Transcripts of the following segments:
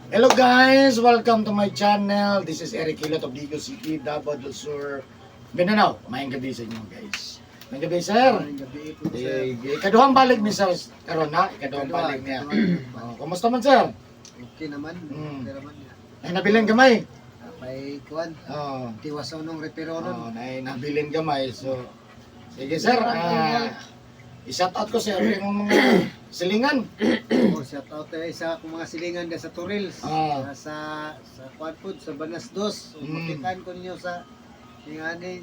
Hello guys! Welcome to my channel. This is Eric Hilot of Digo City, Davao del Sur, Mindanao. Mayang gabi sa inyo guys. Mayang gabi sir. Maraming gabi po, sir. Ikaduhang balik ni sir karon na. Ikaduhang balik niya. Kumusta man sir? Okay naman. Okay naman. Ay nabilin gamay. May kuwan. Oh, Tiwasaw nung reperonon. nabilin gamay. So sige sir, i-shout out ko sir yung mga silingan. Shout out tayo sa akong mga silingan dyan sa Turils. Sa kuwan po, sa Banas 2. So, makitaan ko ninyo sa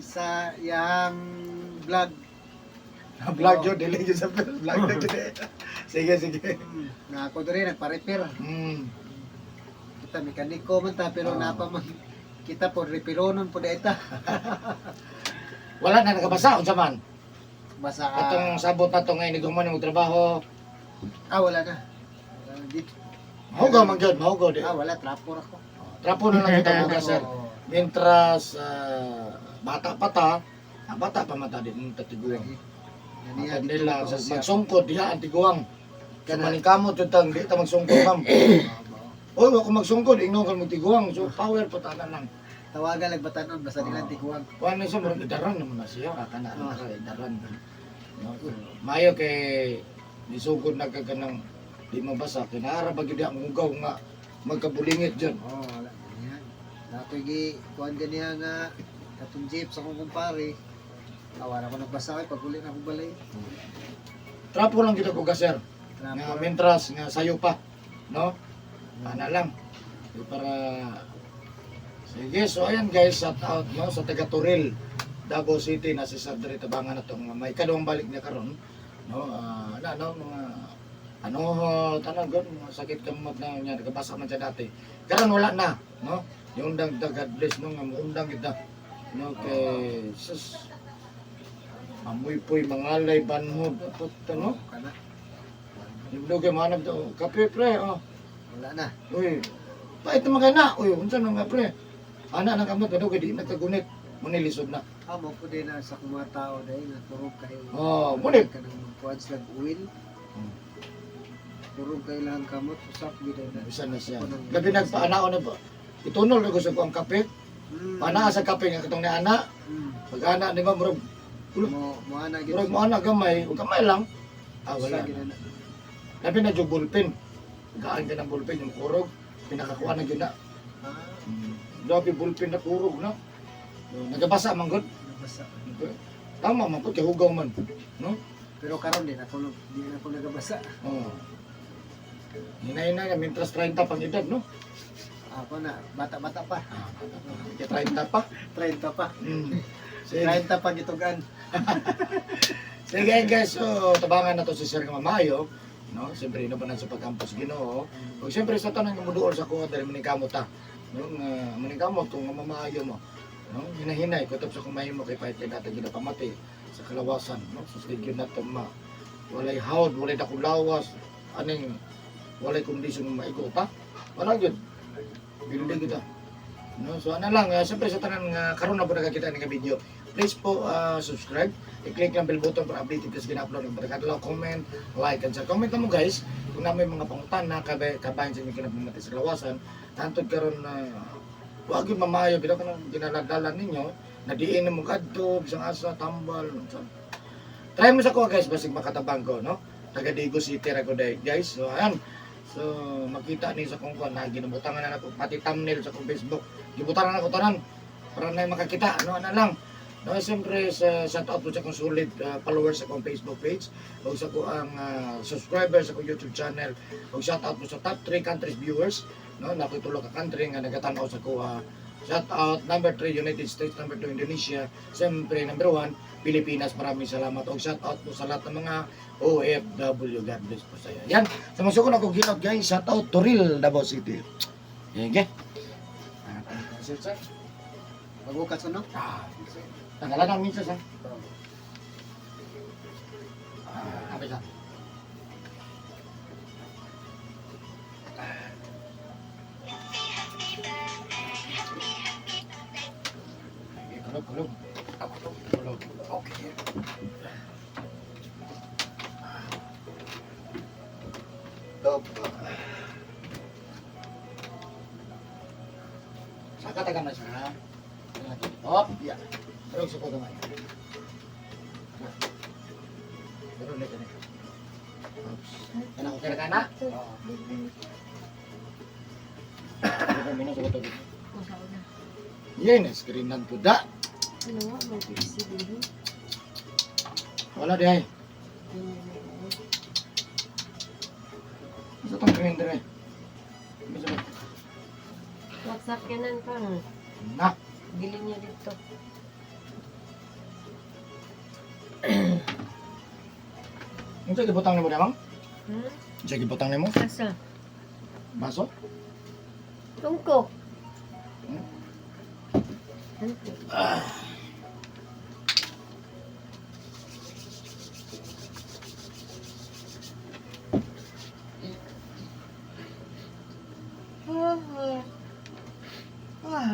sa yang vlog. Vlog yun, delay yun sa vlog na yun. Sige. Na ako doon rin, nagpa-repair. Kita mekaniko man ta, pero napa man kita po reperonon po data. Wala na nakabasa unsa man. Basa Atong sabot na to ngayon niguman mo trabaho. wala na. Wala na dito. Mahugaw man gyud, mahugaw di. Wala, trapor ako. Trapo na lang kita bukas sir. Oo. Mientras bata pa ta, bata pa mata din tatiguang. Ang nila magsungkod diha ang tiguang. Kaya maningkamot jud tang di ta magsungkod ma'am. Oy, wa ko magsungkod, ingno kan mo tiguang. So power pa tanan lang. Tawagan lang batanon basta nilang tiguang. Kuan na siya murag idaran naman na siya, kana na ka idaran. No, mayo kay nisugod na kaganang di mabasa kinara ba gyud ang ugaw nga magkabulingit diyan. Wala. Yan. Nato gi kuan ganiya nga katong jeep sa akong kumpare. Awara ko nagbasa kay pag uli na akong balay. Trapo lang kita ko sir. Nga Trapor. mentras nga sayo pa, no? Ana lang. Para sige, so ayan guys, shout out no sa taga Turil, Davao City na si Sir Dre tabangan na tong may kadawang balik niya karon, no? Mga ano tanong gon mga sakit kamot na niya nagabasa man siya dati. Karon wala na, no? Yung dagdag God bless no nga muundang kita. No kay sus amoy poy mangalay banhod atot no? Kana. Yung kay manab to kape pre oh. Wala na. Uy, pait naman kayo na. Uy, unsa nang nga pre? Ana nang kamot ano kay di nagkagunit. Manilisod na. Mo po din na sa mga tao dahil nga turog kayo. Oh, munib. Kanang kuan sila uwil. Turog kayo lang kamot usap gid na. Bisa na siya. Labi nagpaanao na ba? Itunol na ko sa kuang kape. Pana sa kape nga katong ni ana. Pag ana di ba murag Mo ana gid. murag mo ana gamay, ug gamay lang. Wala. na. Labi na jud ballpen. Gaan ka ng ballpen yung kurog. Pinakakuha na gyud na. Labi ballpen na kurog na. Nagabasa man gud. Nabasa. Tama man pud kay hugaw man, no? Pero karon din ako di na ako nagabasa. Oh. Hinay-hinay na, mintras 30 pang edad, no? Ako na bata-bata pa. Kaya 30 pa. 30 pa. Sige. 30 pa gitugan. Sige guys, so tabangan na to si Sir Mamayo, no? Siyempre ino pa na sa pagkampus Ginoo. Ug siyempre sa tanan nga muduol sa kuha dali maningkamot ta. No, maningkamot kung mamayo mo. No, hinahinay kutob sa kumayo mo kay pait natin ginapamati sa kalawasan, no? So sige na to walay hawd, walay dakulawas, aning walay kondisyon maigo pa. Wala gyud. Bildig kita. No, so ano lang, siyempre sa tanan nga karon na po nakakita ng video. Please po subscribe. I-click lang bell button para update kasi gina-upload ng barkadlaw, comment, like, and share. Comment na mo guys kung na may mga pangutan na kabayan sa inyo kinapamati sa kalawasan. Tantod karon na wag yung mamayo, bitaw ka nang ginaladalan ninyo, na diin mo kadto, bisang asa, tambal. So, try mo sa ko guys, basig makatabang ko, no? Taga Digo City ra ko dai guys. So ayan. So makita ni sa kung kuan na ginabutangan na ako pati thumbnail sa kong Facebook. Gibutangan na ako tanan para na makakita ano na lang. No, siyempre sa shout out po sa kong solid followers sa kong Facebook page o sa ko ang subscribers sa kong YouTube channel. O shout out po sa top 3 countries viewers, no, na ko tulo ka country nga nagatanaw sa ko. Shout out number 3 United States, number 2 Indonesia, siyempre number 1 Pilipinas. Maraming salamat. O shout out po sa lahat ng mga OFW. God bless po sa iyo. Yan, sa masukon ako ginot guys, shout out Turil, Davao City. Okay. Sir. Magbukas ano? Tanggalan ang minsan sa. Apa sa? Kulog. Okay. Top. Nakatagan na siya. Hop, ya. Terus sa pagkamay. Pero ulit na. Oops. Kana okay ka na? Oo. Ano mo sa tubig? Yan, screen nan po da. Ano nga, mag-PC din. Wala di ay. Sa tong screen dire. Bisa ba? WhatsApp kanan pa. Na. Gilin niya dito. Unsa gibutang nimo damang? Hmm? Unsa gibutang nimo? Asa? Baso? Tungkok. Hmm? Tungkok.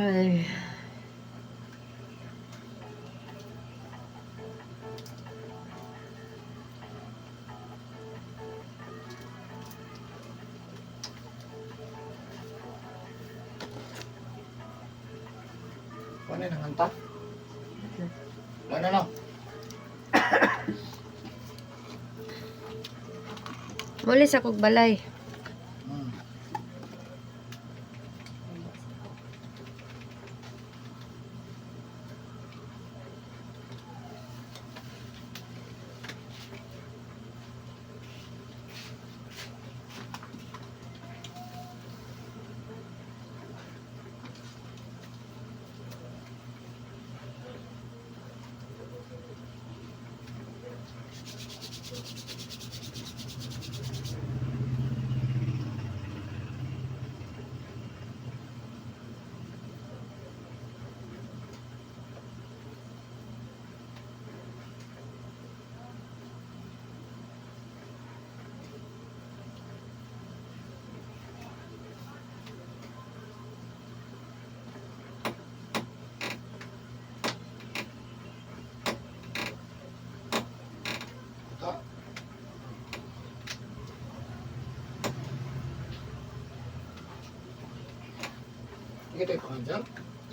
Ay. Ano nang anta? Wala na. Muli sa kog balay. Hmm. Ito. Ito yung panganjal.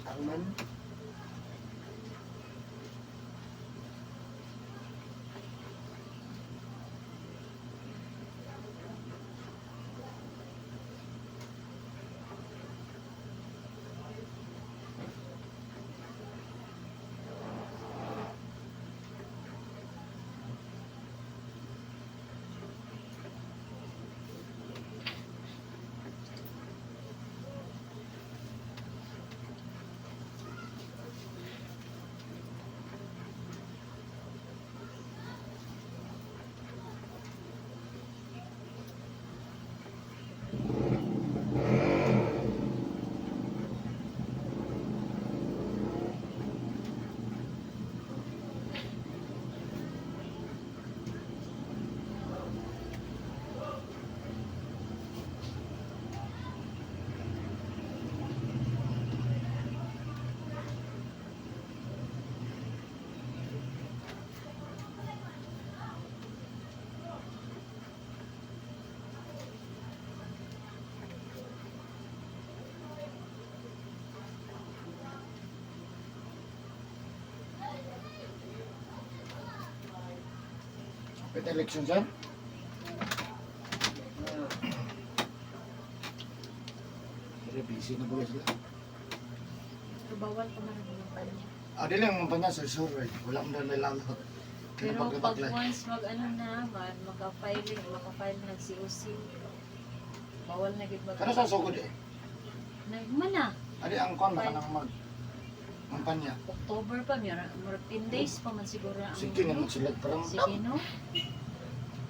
Aman. Pwede election sir. Pero busy na buhay sila. Pero bawal pa man ang kanya. Dili ang mga panya sir, sir. Wala mo na lang. Pero pag once mag ano na man, makafile ng COC, bawal na gid mag. Kano sa sugod eh? Nagman na. Adi ang kon baka nang mag ang panya. October pa, mura 10 days pa man siguro ang Sige nga magsulat parang Sige no?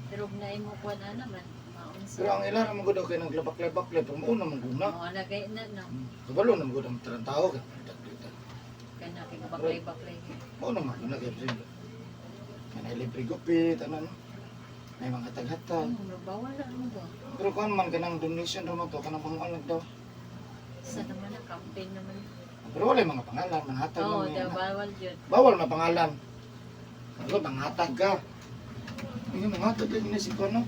Pero na imo kuan ana man, maunsa. pero ang ilara mo gud kay naglabak-labak le pero una man guna. Mo na gay na no. Kabalo nang gud ang tao kay. Kana kay baklay-baklay. Mao naman na kay president. Kanay libre gupit ano no. May mga taghatag. Ano, bawal na ano ba? Pero kung man kanang donation raw man to kanang pangalan daw. Sa naman ang campaign naman. Pero wala yung mga pangalan, manhatag Oo, man yan. bawal yun. Bawal na pangalan. Ano, manghatag ka. Hindi manghatag ka gina si Kono.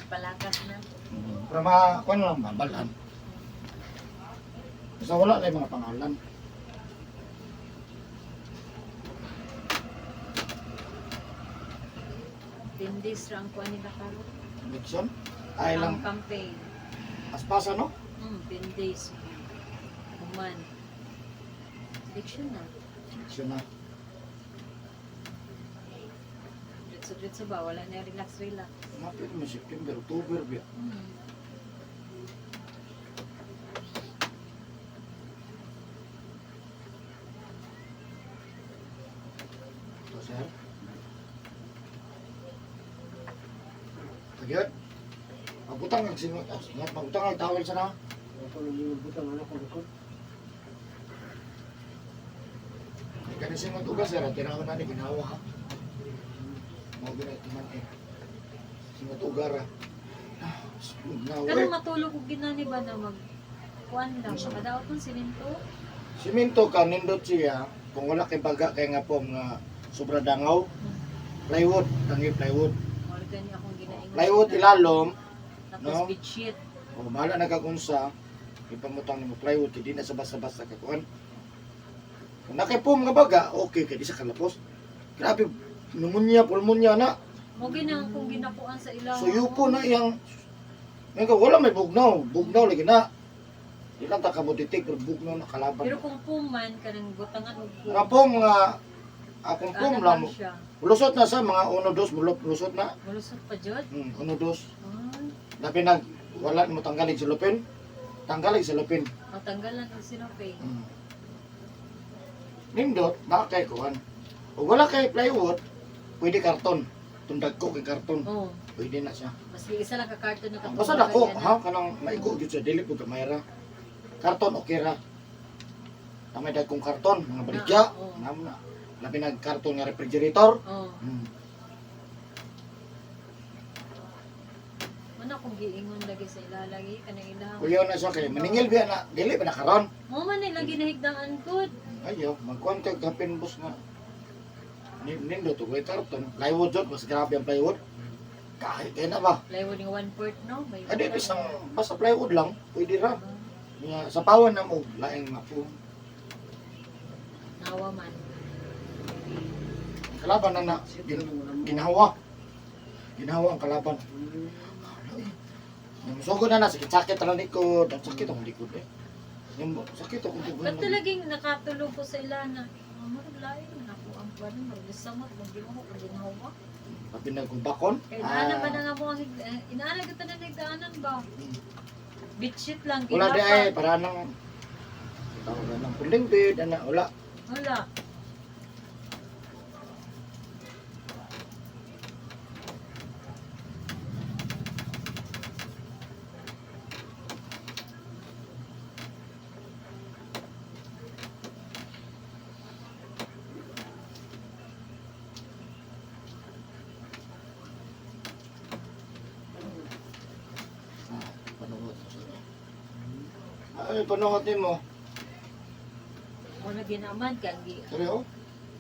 Palakas na. Pero mga, kung ano lang, babalan. Basta wala lang yung mga pangalan. Tindis ra ang kuha nila karon. Election. Ay lang. Ang campaign. Aspasa, no? 10 days. Human. Election na. Election na. Diretso ba? Wala na relax. Mapit mo September, October, biya. Ito, sir. Kagyot. Pagutang ang singot. Pagutang ang tawel sa na. Ako lang yung butang anak ko likod. Kani singot ugas, sir. Tinawan na ni ginawa ha. Mga ginatiman eh. Singot ugara. Kanang matulog og ginani ba na mag kuan lang makadaot ng sininto. Siminto ka, nindot siya. Kung wala kay baga kay nga po nga sobra dangaw. Plywood, tangi plywood. Or gani akong ginaingon. Plywood ilalom. Tapos no? bed sheet. O mahala na kagunsa. Ipamutang mo plywood, hindi na sa basta-basta kakuan. Kung nakipom nga baga, okay, kaya di sa kalapos. Grabe, pulmonya na. Mo ginang kung ginakuan sa ilang. So yupo na iyang. Ngayon wala may bugnaw lagi na. Di lang takabutitik, pero bugnaw na kalaban. Pero kung puman kanang butangan og Nga pom nga, akong pom lang. siya. Lusot na sa mga 1-2, lusot na. Malusot pa jud. 1-2. Ah, Labi na, wala mo tanggalin sa lupin. Tanggalin sa lupin. matanggalan ang sinopay. Nindot, baka kay kuhan. Kung wala kay plywood, pwede karton. Tundag ko kay karton. Oh, Pwede na siya. mas isa lang ka karton na katulad. Basta dako, ha? Kanang maigo dito sa dili po kamayra. Karton okay ra. Tamay dagkong karton, mga baligya. oo. Na. Labi na karton nga refrigerator. Oh, mana kung giingon lagi sa ilalagi kanang ilang. Kuya na siya kay maningil biya na, dili ba na karon? Mo man nila ginahigdaan good. Ayo, magkuhan kay kapin boss nga. Nindot ko kay karton. Plywood jud, mas grabe ang plywood. Kahit kaya na ba? Plywood yung 1/4 no. May Adi isang basta plywood lang, pwede ra. Nga sa pawan na mo, laing mapo. nawa man. Kalaban na na, ginawa. Ginawa ang kalaban. Yung sugod na sakit-sakit ang likod. Ang sakit ang likod eh. Yung sakit ang likod. Ba't talaging nakatulog ko sa ilana? Marag lain na ako ang buwan. Marag samot. Mag-iwan ko kung ginawa. Pag pinagkumbakon. Kaya inaana ba na nga mo ang inaana ka na nagdaanan ba? Bitchit lang. Wala di ginawa. ay, para nang tawag ng puling bed, ana, wala. Wala. Panuhot. Ay, panuhot mo. Wala ginaman kang gi. Seryo?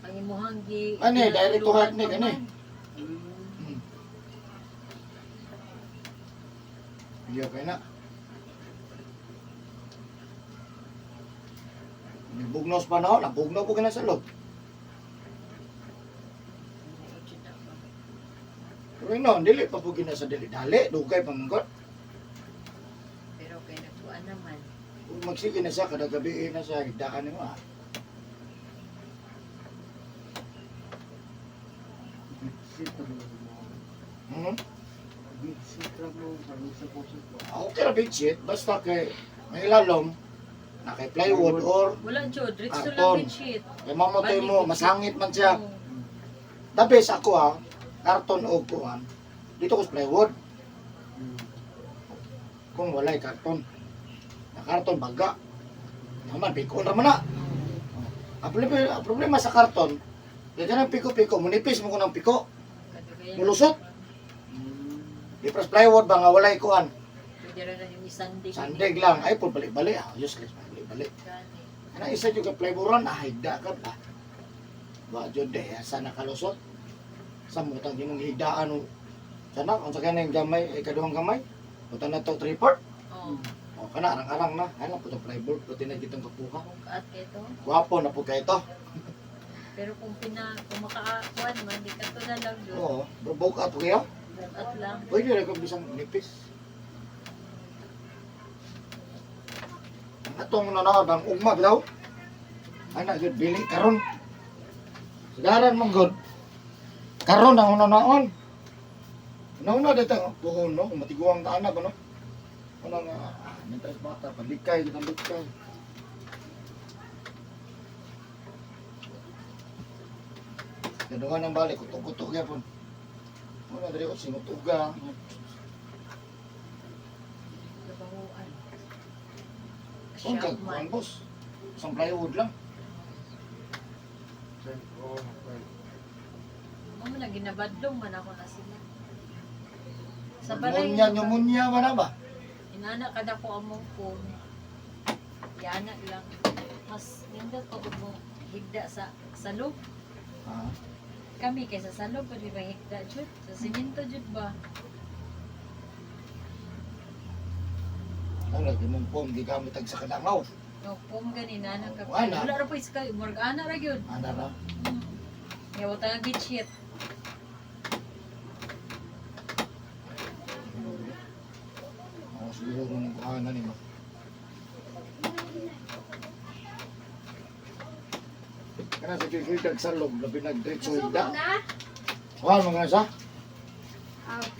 Ang imuhang gi. Ano eh, direct to heart ni, ano eh. Hindi okay na. Bugnos pa na, nabugnaw po ka na sa loob. Pero no, dili pa po na sa dili. Dali, dugay pa manggot. Pero kay nagtuan naman. Kung magsige na siya, kada gabi na siya, higdaan mo ah. Hmm? Okay na big shit, basta kay may ilalom, na kay plywood or Wala jud. Ritso Karton. lang bitchit. kay mamatay mo, masangit man siya. Oh. The best ako ha, karton o kuhan, dito ko sa plywood. Kung walay karton, na karton baga, naman, pikon naman na. Ang problema sa karton, kaya ka ng piko-piko, munipis mo ko ng piko, Kadugay. mulusot. Di pras plywood ba nga walay kuhan, Pwede rin na yung isandig. sandig lang, ay po balik-balik, useless balik-balik. Gani. Ana isa jud ka plywoodran, higda ka ba? Wa jud de sa nakalusot. Sa mutang imong higdaan o sana kung sa kanang gamay ay kaduhang gamay. Buta na to 3/4. Oh. O O, kana, arang-arang na. Ano po ito, flyboard. Pati na kitang kapuha. Bukat ka ito. Guwapo na po kayo ito. Pero kung makakakuan man, di ka to na lang yun. Oo, buka po kayo. Bukat lang. Pwede rin kung bisang nipis. Atong nanood ang ugmag daw. Anak gud bili karon. Sigaran mong gud. Karon ang nanoon. Nauna dito puhon no, matiguang ka anak no. Ano nga, mentres bata, palikay kitang likay. Kadungan ang balik, kutok-kutok yapon. Wala diri ko sinutuga. Nabanguan. Kung kagkuhan boss. Isang plywood lang. Ano na, ginabadlong man ako na sila. Sa balay. Pneumonia man na ba? Inana kada ko among phone. Yana lang. Mas nindot ko mo higda sa loob. Ah, Kami kaysa sa loob pwede ba higda jud? Sa siminto jud ba? ano lagi mong pom, di kami tag sa kadangaw. No, phone ganina nang kapay. Wala. Wala ra po iska, murag ana ra gyud. Ana ra. Yawa ta gid shit. Ako siguro kung kuhanan nimo. Kana sa kikitag sa loob, labi nag-diretso higda. Wala mga sa?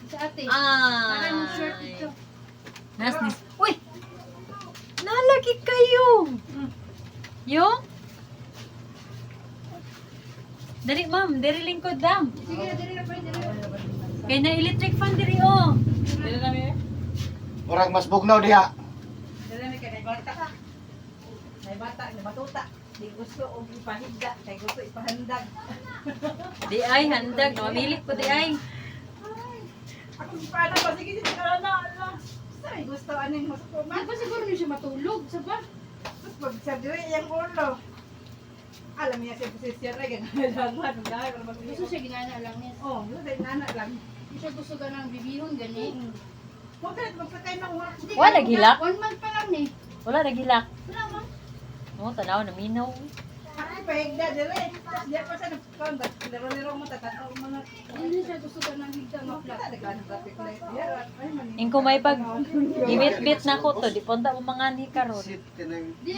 Sa ate. Ah. Short ito. Nasnis. Uy! Nalagi kayo! Yung? Dari ma'am, dari lingkod dam. Sige, dali na pa rin. Kaya na electric fan diri oh. Dili na mi. Murag mas bugnaw diha. Dala mi kay bata ka. May bata na batuta. Di gusto og ipahigda, kay gusto ipahandag. Di ay handag, mamilit ko di ay. Ako si pana ba sige dito ka na. Say gusto aning masukuman. Di ba siguro niyo siya matulog? Sa ba? Tapos pag sa diri yang ulo. Alam niya si posisyon ra ganun dagwan dahil para Gusto magsuso. siya ginana lang niya. Oh, yun dai nana lang. Hindi siya gusto ka ng bibihon gani. Wa ka magsakay na wa. Hindi, Wala gilak? 1 month pa lang ni. Wala nagilak. Wala man. No, tanaw na minaw. Ako ipahigda diri. Tapos diya pa sa nagkuan ba laro-laro mo tatanaw mo na. Hindi siya gusto ka ng higda nga Kita flat. nagkaan traffic light diya. Ay man. Ingko may pag gibit-bit na ko to, di punta mo mangani karon. Sit ka ng Di.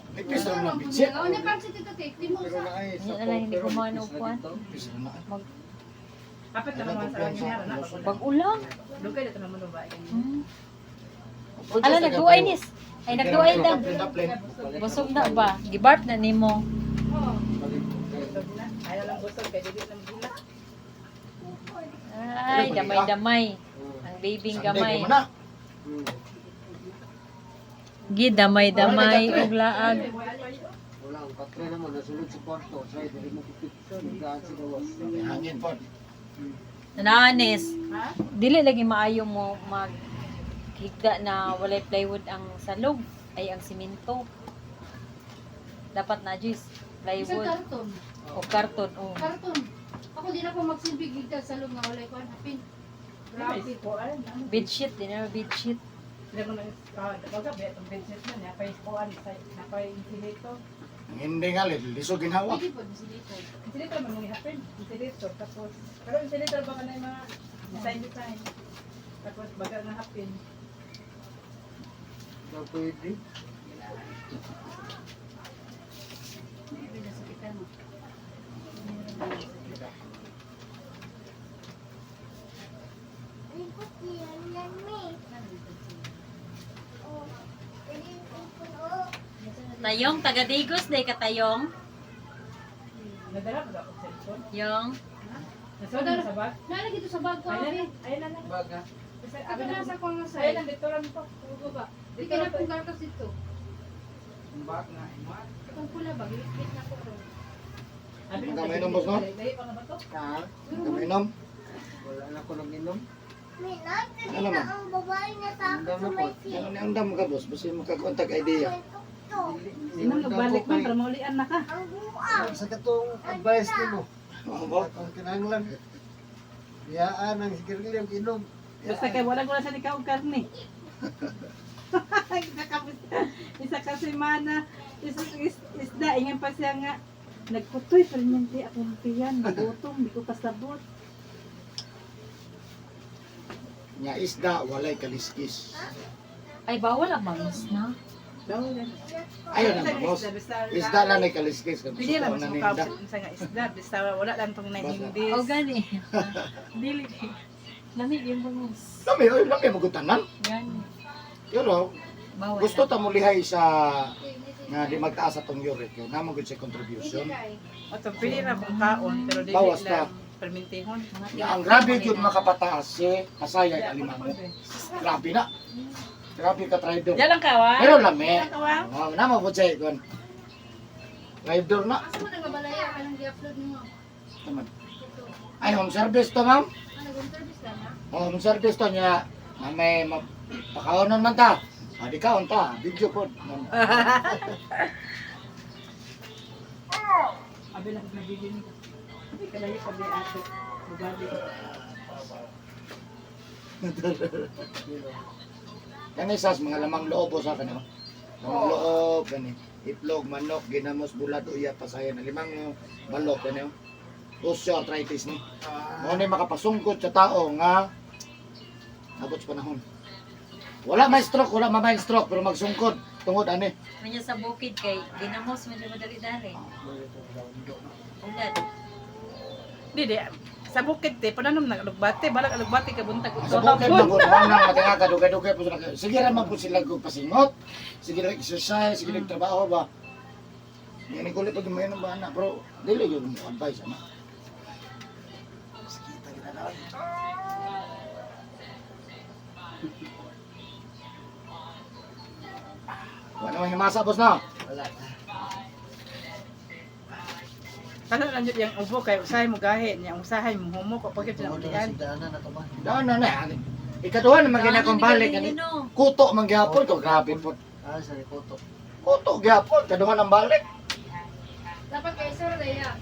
Nipis Gusto na lang lang po bitsit. niya. Ano pa si Tito Tek? Di mo pero sa. na ay Hindi na lang, hindi ko manupuan. Nipis na lang. Kapit na naman sa kanya na. Pag ulang. Dugay dito naman ba. Hmm. Ala nagduay nis. Ay nagduay dam. Busog na ba? Gibarp na nimo. Oo. Ayaw lang gusto kay dili lang gila. Ay, damay-damay. Ang babing gamay. Gi damay-damay ug laag. wala ang patre naman nasulod sa kwarto sa dili mo kupit gaan sa gawas. Hangin po. Nananis. Ha? Dili lagi maayo mo mag higda na walay plywood ang salog ay ang simento. Dapat na juice Isang plywood karton. o karton o. Karton. Ako di na po magsilbig higda sa loob nga walay ko hapin. Grabe po ay. Bedsheet din na bedsheet. Lego na dapat ba itong benches na niya pay po an sa napay insulator. Hindi nga, lisog ginawa. Pwede po dito. Insulator man ni happen. Insulator tapos pero insulator ba kanay mga design. Tapos baga na happen. Daw pwede. Pwede sa kita mo. Tayong taga Digos day ka tayong. Nadala ba ako cellphone? Yung Nasod sa bag. Nalagay dito sa bag ko. Ayun Abi. ayun na. Baga. Kasi Ako abi na nasa ko nga sa. ayun lang dito lang to. Ugo ba? Di ka na pong garkas dito. Ang bag na imat. Itong pula ba? Gilipit na ko. Abi Ang gamay ng boss, no? Dahil pa na ba to? Ha? Kaminom. Wala na ko nang inom. Ano man? Ang dami po. Ano ni ang dam ka boss? Basta makakontak idea. Sino nagbalik man para maulian na ka? Sa katong advice nimo. Ano ba? Ang kinahanglan. Yaan ang sigarilyo inom. Basta kay wala ko na sa ikaw karne. Isa ka semana, isda, ingan pa siya nga, nagkutoy, permente akong tiyan, nagutom, di ko kasabot. Nya isda walay kaliskis. Ay, bawal ang mangis na. Ayaw na boss. Isda lang ay kaliskis kung Pwede lang gusto na masukaw ninda. sa nga isda, basta wala lang tong naningbis. O gani. Dili. Lamig yung bangis. Lami magutanan. Gani. Pero Bawal. gusto ta mo lihay sa nga di magtaas atong uric kay namo gud sa contribution. O to, pwede na kung kaon, pero dili Bawas na. lang permentihon. Nga ang grabe gyud makapataas si kasayay alimango. Grabe na. Grabe ka trader. Yan lang kawa. Pero lami. Yan lang kawa. Namo po say kon. Trader na. Asa mo nagabalaya ka nang gi-upload nimo? Taman. Ay home service to ma'am. Ano nag-service ka na? Home service to niya. Na may pakaonon man ta. Di kaon ta. Video pod. Abi lang nabili ni. Abi kalayo pa ni ato. Bugadi. Kani sas mga lamang loob sa kanyo. Lamang loob kani. Itlog, manok, ginamos, bulat, uya, pasayan, limang balok kanyo. Osteoarthritis ni. Mo ni makapasungkot sa tao nga abot sa panahon. Wala may stroke, wala may stroke pero magsungkot tungod ani. Manya sa bukid kay ginamos man madali-dali. Ulad. Di, sa bukid te, pananom na alugbate, balag alugbate ka buntag. Sa bukid man gud nang matinga ka dugay-dugay po sila. Sige ra man po sila kog pasingot. Sige ra exercise, sige ra trabaho ba. Yan kulit pag may nang bana pero dili yung advice ana. Sige ta kita daw. Wala man himasa boss na. Wala. Kana lang jud yang ubo kay usahay mo gahe, yang usahay mo humo ko pagit sa ulian. Daan na na. Ikaduha naman ginakong balik ani. Kuto man gyapon to grabe po. Ah, sa kuto. Kuto gyapon kaduha nang balik. Dapat kay sir Leia.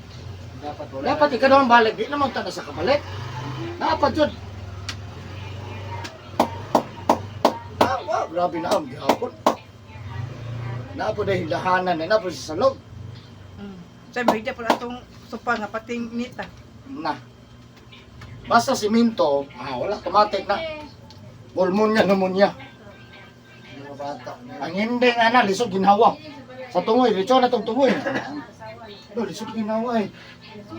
Dapat wala. Dapat ikaduha nang balik di naman ta na sa kabalik. Dapat jud. Grabe na ang gyapon. Napo dahil dahanan na napo sa salog. Sa mahigda po atong sopa nga pating nita. Na. Basta siminto, wala automatic na. Pulmonya. Mga bata. Ang hindi nga na, lisod ginhawa. Sa tungoy, litso na itong tungoy. Lisod ginhawa eh.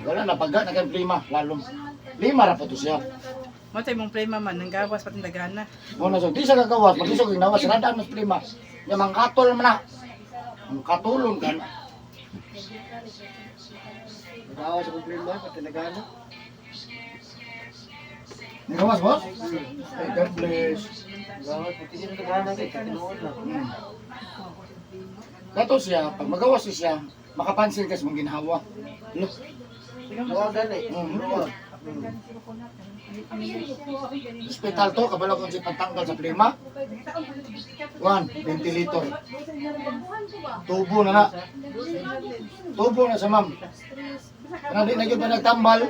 Wala na, pagka na kayong prima, lalong. Lima ra pa to siya. Mo tay mong plema man nang gawas pating dagana. Muna so, di sa gagawas, mag-lisod ginhawa, sinadaan mas prima. Yung mga katol man na. Ang katulong ka na. Nagawa sa problema, pati nagana. Nagawas, boss? Ay, God bless. Nagawa, pati sila nagana, tinuod na. Dato siya, pag magawas siya, makapansin kasi mong ginhawa. Look. Nagawa gani. Luwag. Hospital to, kabalo kung si pantanggal sa prima. 1, ventilator. Tubo na na. Tubo na sa ma'am. Kaya di na yun ba nagtambal?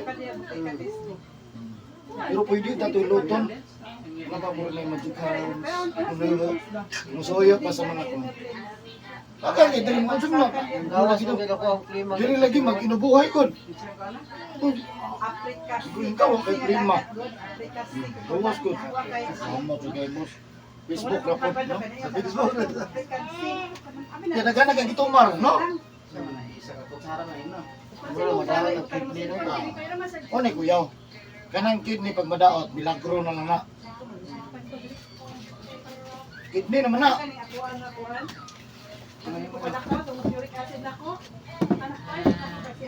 Pero pwede dito luton. Nakapuro na yung magic hands. Musuyo pa sa mga kong. Bakit hindi rin mansyon na. Gawas na gina ko ang klima. Dili lagi mag-inubuhay ko. Africa. Ikaw ang kay prima. Bawas ko. Sama sa kay boss. Facebook report, no? Sa Facebook. Kaya nagana kang itumar, no? Wala madala ng kidney no ba? O ni kuyaw. Kanang kidney pag madaot, milagro na lang na. Kidney naman na.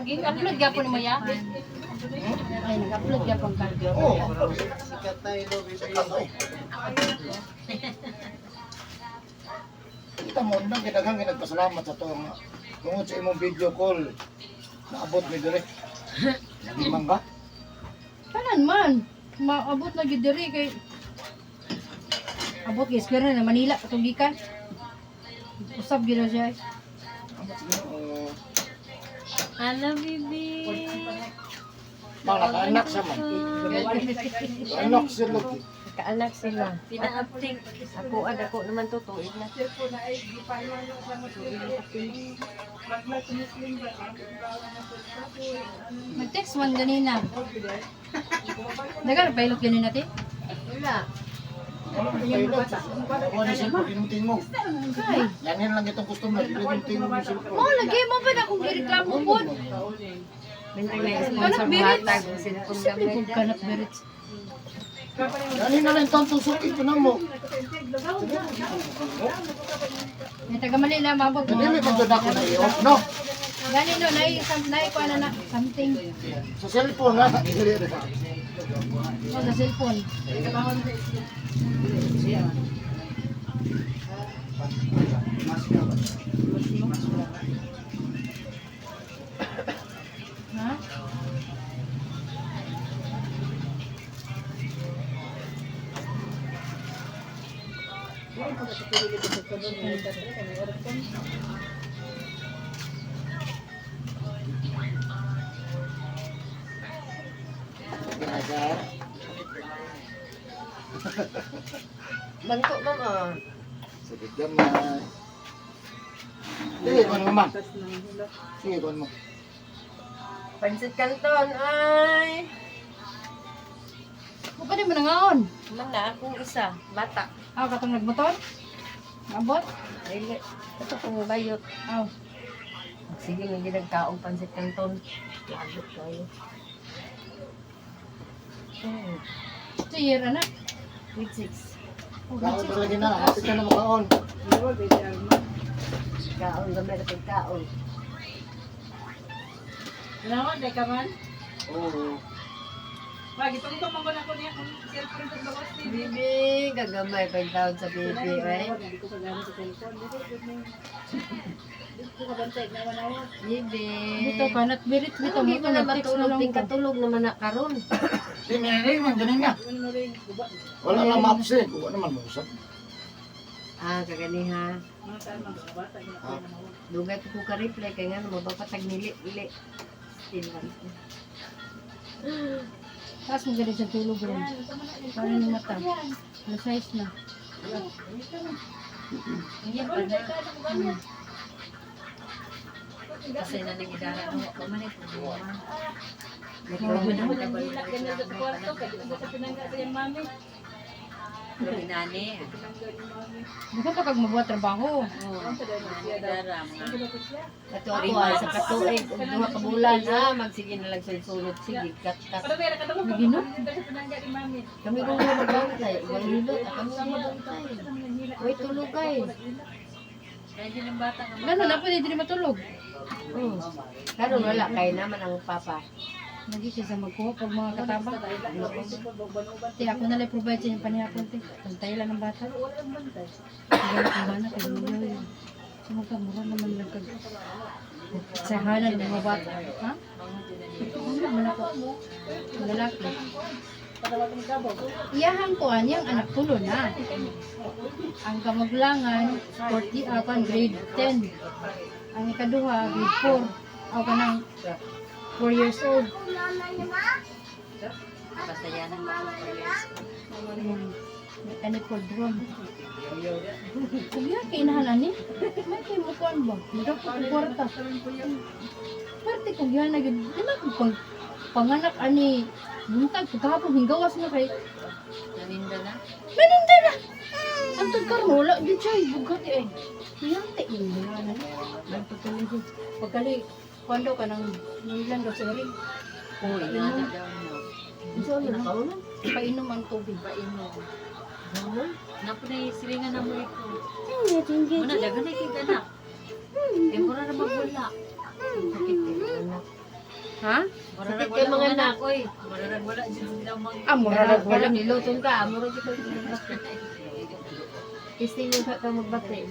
Gi-upload gyapon mo ya? Ay, nag-upload gyapon ka. Oo. Sikat na ilo, baby. Kita mo, nang kinagang nagpasalamat sa to. Tungod sa imong video call, naabot mi direct. Limang ba? Kanan man. Maabot na gid diri kay abot guys, pero na Manila katong gikan. Usab gid na siya. Hello, baby. Mga naka-anak sa man. Anak sila. Magkaanak sila. Pina-update. Ako naman tutuig na. Cellphone na ay di pa iwan mo sa mga Bagla sa Muslim ba? Mag-text man ganina. Nagal, pilot ganun natin? Wala. Ano na pilot? Ako na cellphone, inumting mo. Ay. Yan lang itong customer, inumting mo yung cellphone. Oh, lagi mo ba na kung gireklamo po? Minti may sponsor buhatag. Sinipong Siyempre gamay kung na. kanat berits. Yan na lang itong tusok ito na mo. May taga Manila, mabog mo. Hindi may pagdod ako na i-off, no? Gani no, nai ko na something. Sa cellphone na. Oh, sa cellphone. Ha? Bangko mama. Sige, gamay. Sige, kuhan mo, ma'am. Sige, kuhan mo. Pansit Canton ay. O pa mo nangaon. Man na akong isa. Bata. Aw, katong nagmotor? Abot? Dili. Ito kong bayot. Aw. Sige nga ginagkaong Pansit Canton. Labot kayo. Year, anak. With 6. Kaon talaga na. Hapit ka na makaon. Kaon gamay na pagkaon. Naman, day ka man? Oo. Wag, itong mo na ko niya kung cellphone sa bawas TV. Bibi, gagamay pa yung taon sa bibi, ay. Hindi ko pa gamit sa cellphone. Dito ko bantay na manawa. Bibi. Dito kanat berits dito Hindi mo ko na nag-text na matulog, lang ting ko. katulog naman na karon. Hindi, may man, ganun nga. Ano mo rin, guba. Wala lang maps eh. Kuha naman mo. Usap. Ah, kagani ha. Mga saan mga bata, ginagawa na mawag. Dugay ko ka reply kay nga mabapatag nili. Still lang. Tapos mo ganun sa tulog rin. Paano yung mata? Na-size na. Yan pa na. Kasi na nagidara ng pamalit. Hilak ganun sa kwarto, kasi hindi sa pinangga sa yung mami. Pinane. Pinangga ni mami. Di ka to kag mabuhat trabaho. Ang sa dahil siya daw. Nagidara mga. Ang ko siya. Ato ako sa katuig ug duha ka bulan ha, magsige na lang sulod sige kat. Pero meron ka daw. Nagino? Hindi sa pinangga ni mami. Kami kung nga magbantay, wala hilot, kami nga magbantay. Uy, tulugay. Kaya din ang bata nga. Gano'n na pwede din matulog. Karon wala kay naman ang papa. Lagi siya sa magkuha pag mga kataba. Ti ako na lang provide sa inyo panihapon ti. Pantay lang ang bata. Kaya ang bana kay mo yun. Sumagka mura naman lang kag sa hanan ng mga bata. Ha? Ano naman ako? Lalaki. Iyahan ko anyang anak tulo na. Ang kamaglangan 40 akan grade 10. Ang ikaduha grade 4. Ako ka ng 4 years old. Pasayanan ba? Ano po drum. Sabi nga kainahanan ni. May kayo mo kuhan ba? Magkakot ko kwarta. Parte ko yan na yun. Ano ko panganak ani. Buntag pagkahapon hinggawas na kay. Naninda na. Maninda na! Ang tagkaroon, wala din siya. Bugati ay. Hiyante yun. Nagpatuloy siya. Pagkali, kwando ka ng ilan daw sa rin. Uy, nada daw mo. So, ano na? Painom ang tubig. Painom. Napo na yung silingan na mo ito. Muna, dagan na yung ganak. Eh, mura na magwala. Sakit eh. Ha? Mura na Sakit kay wala mga mga anak, anak. Uy, mura na wala. Diyan sila mag... Murag Wala niluton ka, amuro kita. Kisting mo sa ka magbate.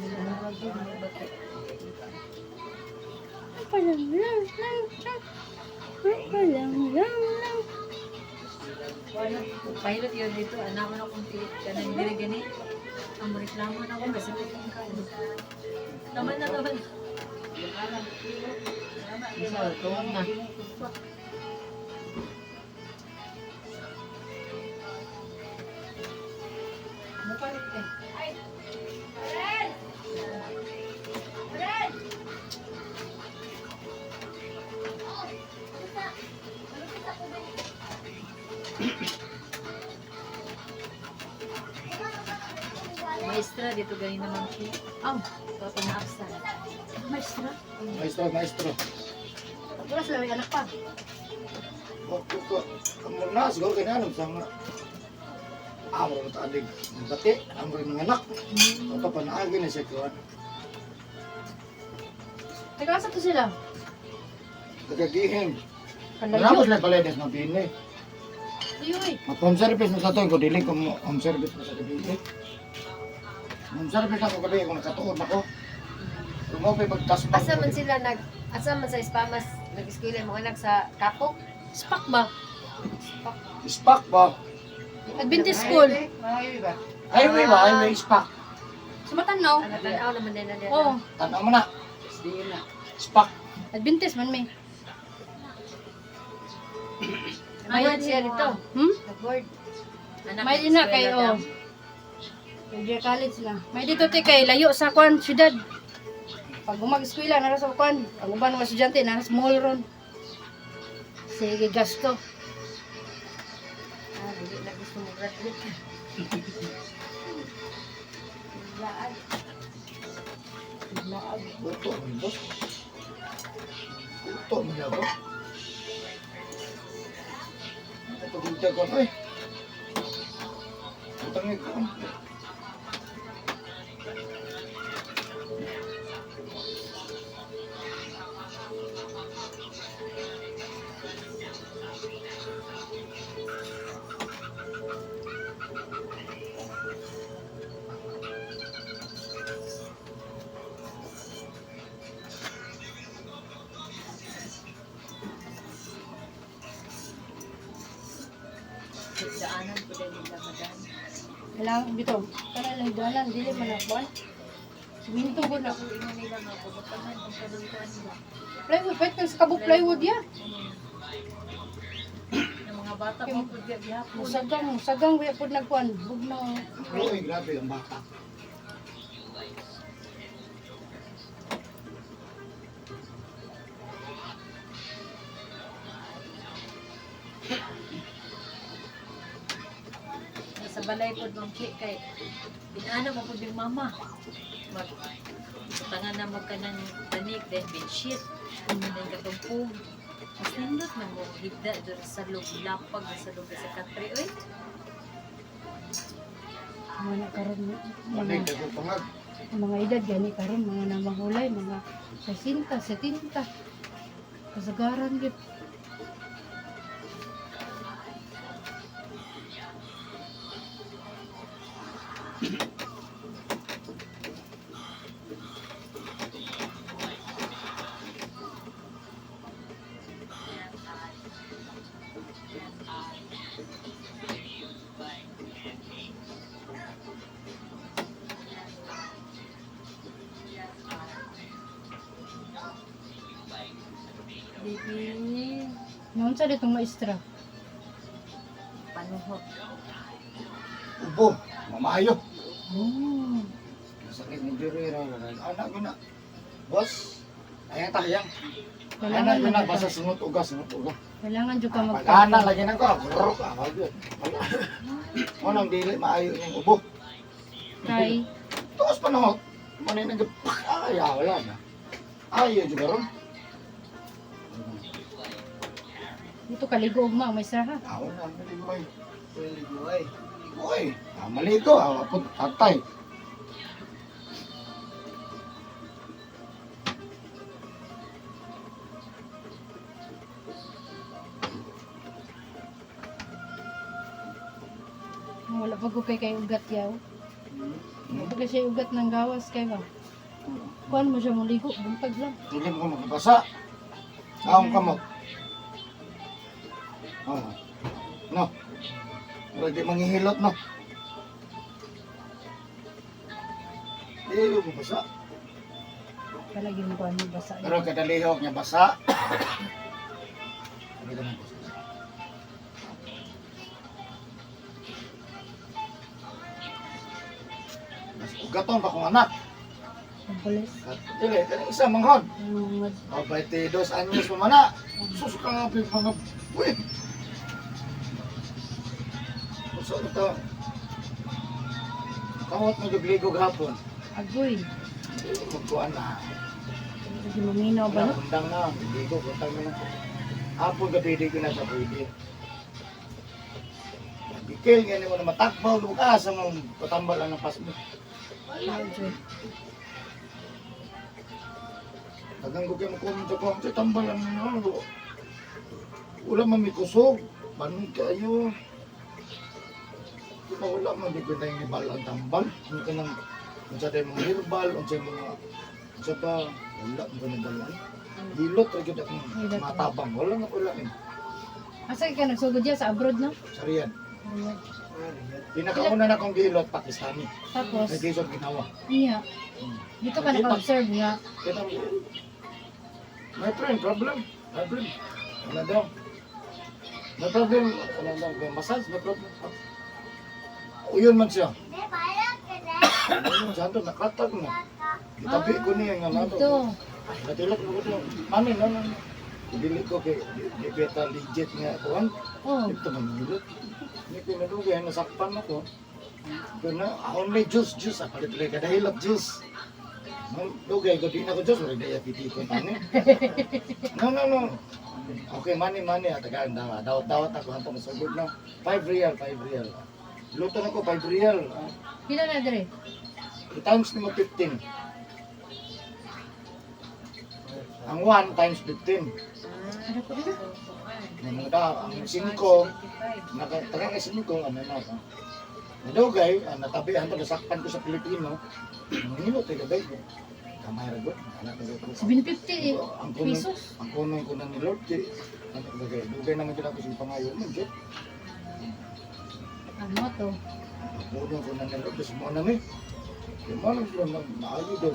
Pilot yun dito. Anak mo na kung pilit ka na hindi gani. Ang reklamo na ako. Kasi pilit ka. Naman na naman. Isa, tuwag na. maestra dito ganin naman ki. Aw, Toto na absent. maestra. Maestro. Wala sila may anak pa. Kamu na, siguro kailangan sa mga amro na taadig. Bati, amro ng anak. Ito pa naagi na siya kuhan. Teka, asa to sila? Nagagihim. Kalayo. Maramos lang pala yung mabini. Liyoy. Mag-home service mo sa to, kung dili kung home service mo sa gabi. Home service ako gabi, kung nakatuod ako. Kung mo pa magtaspak. Asa man sila asa man sa Spamas nag-eskwela mo anak sa Kapok? Spak ba? Spak ba? Adventist school. Highway ba? Highway spak. Sumatanaw. Ano tanaw naman din na diyan. Oo. Tanaw mo na. Spak. Adventist man may. Bayad siya dito. Hmm? Nag-board. Anak May ng din na eskwela kayo. daw. Junior college na. May dito te kay layo sa kwan syudad. Pag umag-eskwela nara sa kwan, ang uban mga estudyante nara sa mall ron. Sige gasto. Ah, dili na gusto mo graduate. Laan. Buto mo boss. Buto mo niya ba? Ito ginta ko ay. Utangin ko. Daanan ko din nila madan. Kailangan bito. Para lang dalan dili man na kwan. Siminto ko na. Ako ino nila nga pupuntahan kung kanang kuan ba. Plywood, pwede kang sa kabuk plywood ya. Ng mga bata mo pud gihapon. Musagang wala pud nagkuan. Bugnaw. Uy, grabe ang bata. Sa balay pod mong kay inaano mo pud yung mama. Mag tangan na mo kanang tanik then bedsheet. Then katumpog. Mas nindot man mo higda dyan sa loob lapag sa loob sa country oy. Mga karon Manig mga ako pangag. mga edad gani karon mga namahulay mga 60, 70. Kasagaran gyud. Bibi Noon sa ditong maestra. panuhot. Ubo, mamayo. Oh. Sakit ni Jerry raw. Anak ko na. Boss, ayang tayang. Kailangan Anak ko na, man basta sunod ugas, sunod ugas. Kailangan jud ka Pag-ana lagi na ko, burok ako yun. Mo nang dili maayo yung ubo. kay Tuos pa na mo na nagpak ay wala na. Ayo juga ron. dito kaligo ugma maestra ha. Ako na maligoy. Piligoy. Uy, maligo, apot tatay. Wala pa ko kay ugat yaw. Wala pa kasi ugat ng gawas kay ba. Kuan mo siya muligo, buntag lang. Dili mo makabasa. Kaong kamot. Oh. No. Pero di manghihilot no. Dili mo basa. Palagi mo kuan mo basa. Pero kada lihok niya basa. Sabi ko na basa. Mas ugaton pa kong anak. Ang pulis. At dili, kani isa manghod. Ang O 22 anyos pa mana. Sus ka nga mga buwin. Gusto ko to. Kawat mo gabligo gahapon. Agoy. Magkuhan na. Hindi mo minaw ba no? Kundang na. Ligo, kundang na. Hapon gabi di ko na sa pwede. Bikil, ganyan mo na matakbaw. Lukas ang patambal ang napas mo. Agoy. Tagang ko kayo makumin sa kong sa tambal ang ano. Wala man may kusog. Panig kayo. Wala man di ko na yung ibal ang tambal. Ano ka nang unsa tayo mga herbal, unsa mga unsa pa, wala mo ka nang dalan. Hilot, rin kita kong Hilot. matabang. Wala na wala eh. Asa ka nagsugod diya sa abroad no? Sariyan. Ayan. Pinakauna na kong gilot, Pakistani. Tapos, May kisot ginawa. iya. Dito ka naka-observe nga. Kita mo, my friend, problem. Problem. Wala daw. May problem. Wala daw. May massage, may problem. Uyon man siya. Uyon siya, ito, nakatag na. Itabi ko niya nga nato. Dito. Natilak mo ko ito. Ano, ano. Ibili ko kay di beta legit nga kuan. Oh. Ito man nilot. Hindi ko nadugay, nasakpan ako. Ito na, only juice. Palit-palit ka dahil juice. Dugay ko, di na ko juice. Wala daya piti ko tani. No. Okay, money. Tagaan daw. Dawat ako. Hantong masugod na. 5 real. Luto na ko, 5 real. Pila na dire? Times ni mo 15. Ang 1 times 15. Ano po ito? Ang 5, tagang 5, ano na ka. Nadugay, natabihan ko, nasakpan ko sa Pilipino. Nangilo, tayo gabay ko. Kamay ragot, anak ko ko. 750 Ang kunong, pesos. ang kunong ko ng nilord, anak ko dugay naman din ako sa pangayon mo, Jit. Ano to? Ang kunong ko ng nilord, kasi mo na mi. Kaya mo lang sila naayo daw.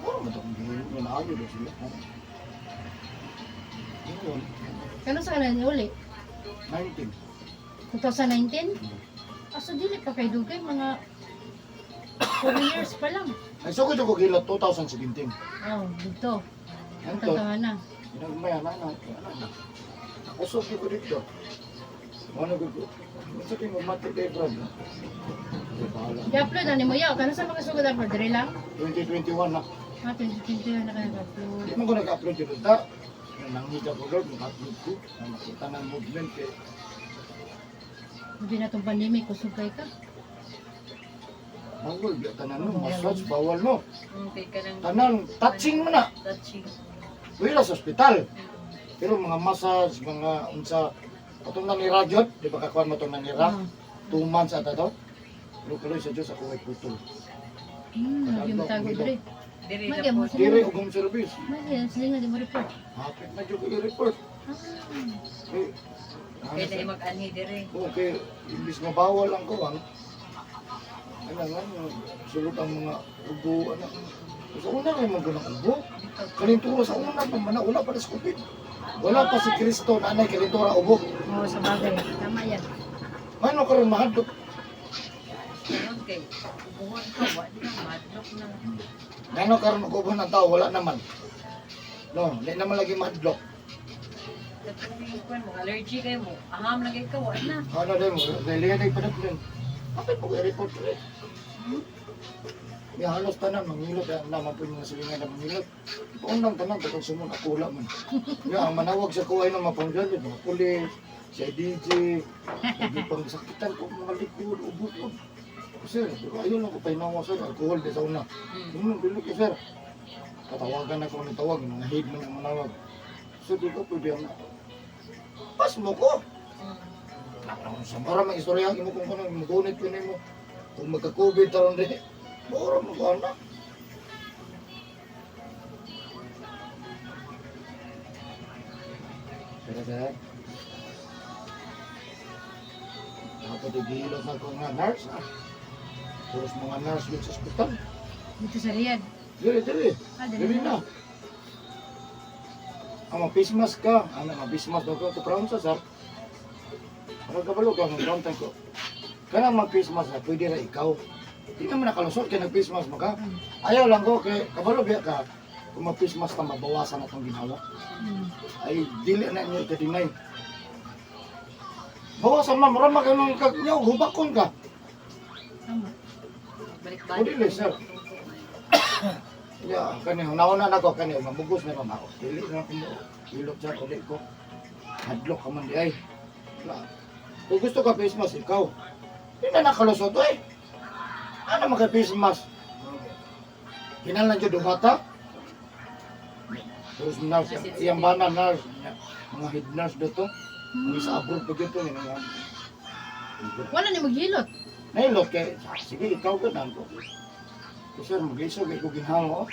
Oh, matang gilid mo naayo daw sila. Yun, Kano sa kanan niya uli? 19. 2019? Asa dili pa kay Dugay, mga 4 years pa lang. Ay, so ko gilot 2017. Oh, dito. Ito, Tatawa na. ginagmaya na. Nakusog ko dito. Ano ko? Sa tingin mo, mati kay Brad. I-upload na ni mo yaw. Kano sa mga sugod upload? Dire lang? 2021 na. 2020 na kayo upload. Hindi mo ko nag-upload yun. Nangita ko Lord, nag-upload ko. Nakita ng movement eh. Hindi na itong pandemic, kusugay ka. Bawal, tanan mo, massage, bawal no. Okay ka ng Tanan, touching mo na. touching. Wala sa ospital. Pero mga massage, mga unsa, itong naniragyot, di ba kakuan mo itong nanira? 2 months ata to. Lukuloy sa Diyos, ako ay putol. Hindi mo tago dire. Diri Magya na mo po. Dire sila. og home service. Magya, sila nga di mo report. Hapit na dyan ko i-report. Eh, Kaya na mag-anhi diri. okay, imbis mabawal ang kuwang, ano nga, sulot ang mga ubo, ano. Sa una rin mga ng ubo. Kalintura sa una pa, una pa sa COVID. Wala pa si Kristo, nanay, kalintura ubo. Oo, sa bagay. Tama yan. Ano ka rin mahadot? Karon kay buwan ka wa di na madlok na. Ano ka rin mag-ubo ng tao, wala naman. No, hindi naman lagi mahadlok. Katong kuan mo allergy kay mo. Aham lagi ka wa na. Ano din mo, nalihan ay panaglan. Kapit mo i-report ulit. Yung halos tanan, mangilot, naman po yung mga silingan na mangilot. Paunang tanan, tapos sumun, akula man. Yung ang manawag sa kuhay ng mga panggalit, mga pulis, si DJ, hindi pang sakitan po, mga likod, ubot-ubot. Sir, pero ayaw lang ko painawa sir, alcohol di sa una. Dili ko sir. Katawagan ako ng tawag, mga head mo yung manawag. So di ko pwede ang pas mo ko. Para may istorya mo kung kano, magunit ko mo. Kung magka-COVID taron din, mura mo ko anak. Sir. Ako tigilot na ko nga nurse ah. Puros mga nurse yun sa hospital. Dito sa Riyadh. Dili. Ah, Dili na. Ang face mask ka. Ano, face mask daw ko. Brown sa sir. Ano kabalo ka, mag-brown time ko. Kaya mag-face mask na, pwede na ikaw. Hindi naman nakalusot kaya nag-face mask mo ka. Ayaw lang ko, kaya kabalo biya ka. Kung mag-face mask ka, mabawasan na itong ginawa. Ay, dili na niyo ka-deny. Bawasan man, marama ka nung kagyaw, hubakon ka. Tama. balik-balik. Dili, sir. Ya, kani nauna na ko kani mabugos na naman ako. Dili na ko mo. Ilot sa ulit ko. Hadlok ka man di ay. Kung gusto ka face mask, ikaw. Hindi na nakalusot eh. Ano maka face mask? Kinalan dyan dumata. Terus nurse, yang mana nurse, mga head nurse dito. Mga sa abroad pa dito. Wala ni maghilot. Nailot kay, sige ikaw ka na. Sir, mag-isog ko ginhango.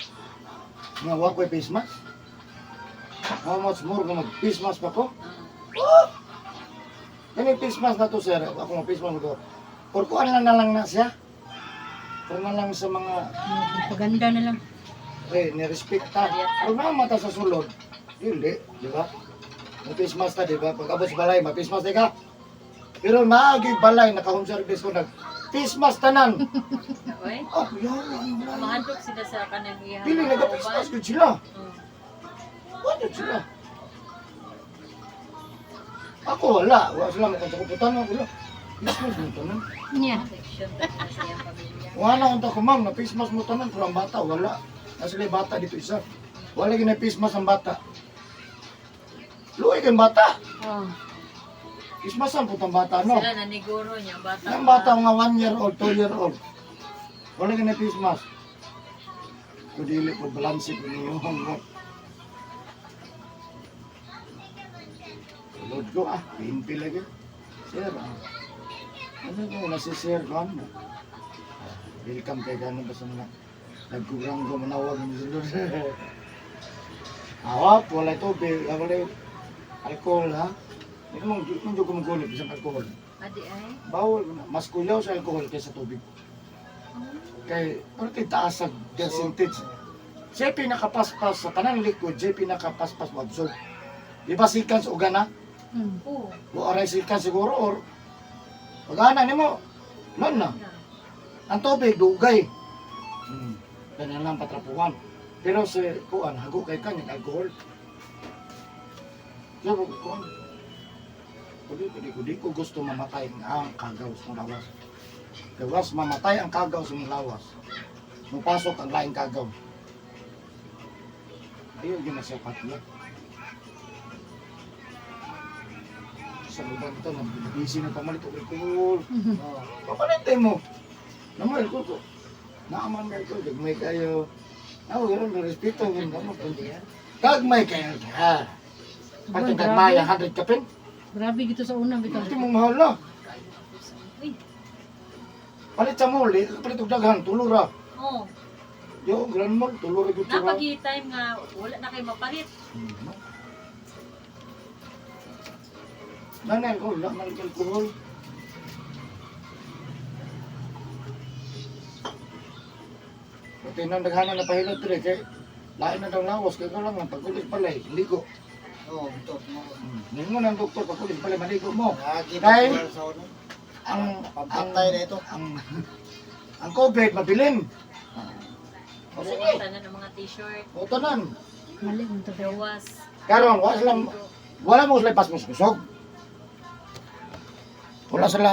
Nga wag ko face mask. How much more kung mag-face mask pa ko? Kani face mask na to, sir. Ako mag face mask ko. Kurkuan na lang na siya. Pero na lang sa mga Paganda na lang. nirespekta. Pero na mata sa sulod. Hindi, di ba? May face mask ta, di ba? Pag abot sa balay, may face mask ka. Pero maagi balay, naka-home service ko nag face mask tanan. Oy, Oh, yan. mahadlok sila sa kanang iyang Dili, nag-face mask yun sila. Mm. Ano sila? Ako wala. Wala sila magkatakuputan. Wala. Face mask mo tanan. Niya. Protection talaga sa iyang pamilya. Wala akong tako, ma'am. Na face mask mo tanan. Pero ang bata, wala. Nasa yung bata dito isa. Wala yung face mask ang bata. Luwi kayong bata. Oh. Face mask ang putang bata, no? Sila naniguro niya, bata. Ang bata nga 1 year old, 2 year old. Wala yung face mask. Kudili ko balansi ko niyo. Sulod ko pinpi lagi. Sir, ano ko, nasi-share ko ano? Welcome kay gano'n ba sa mga nagkurang ko manawag ng sulod. Awap, wala tubig, wala alcohol ha. Hindi mo gumugulit isang alcohol. Adi ay. Bawal, mas kuyaw sa alcohol kaysa tubig. Kay, ano taas sa percentage? Siya pinakapaspas sa tanang liquid, siya pinakapaspas mag-absorb. Di ba seconds o gana? Oo. O aray seconds siguro or pag-ana ni mo, lan na. Ang tubig, dugay. Kanya lang patrapuhan. Pero si kuan, hago kay kanyang alcohol. Kaya ko kuan. Di ko gusto mamatay ang kagaw sa lawas. Gawas mamatay ang kagaw sa lawas. Mupasok ang laing kagaw. Ayun yun na siya patla. Sa lubang ito, nabisi na pamalit ang alcohol. Papalintay mo. Naman ko to. Naaman na ito, gagmay kayo. Ako, gano'n, respeto. Gagmay kayo. Ha? Pati gagmay, 100 kapin. Grabe gito sa unang bitaw. Hindi mo mahal na. Uy. Palit sa muli, palit og daghan, tulura. Oo. Yo, gran mall, tulura gyud sila. Napag-time nga wala na kayo mapalit. Nanay ko, wala man alcohol. Pati nang daghanan na pahilot dire kay lain na daw lawas kay lang ang pagkulit palay, ligo. Oo, ito. Ningo nang doktor pagkulit palay maligo mo. Lagi Kay- na sa ulo. Ang Pampantay na ito. ang COVID mabilin. O sige, Tanan ng mga t-shirt, o tanan. Mali mo to. gawas. Karon wala mo sila pas muskusog. Wala sila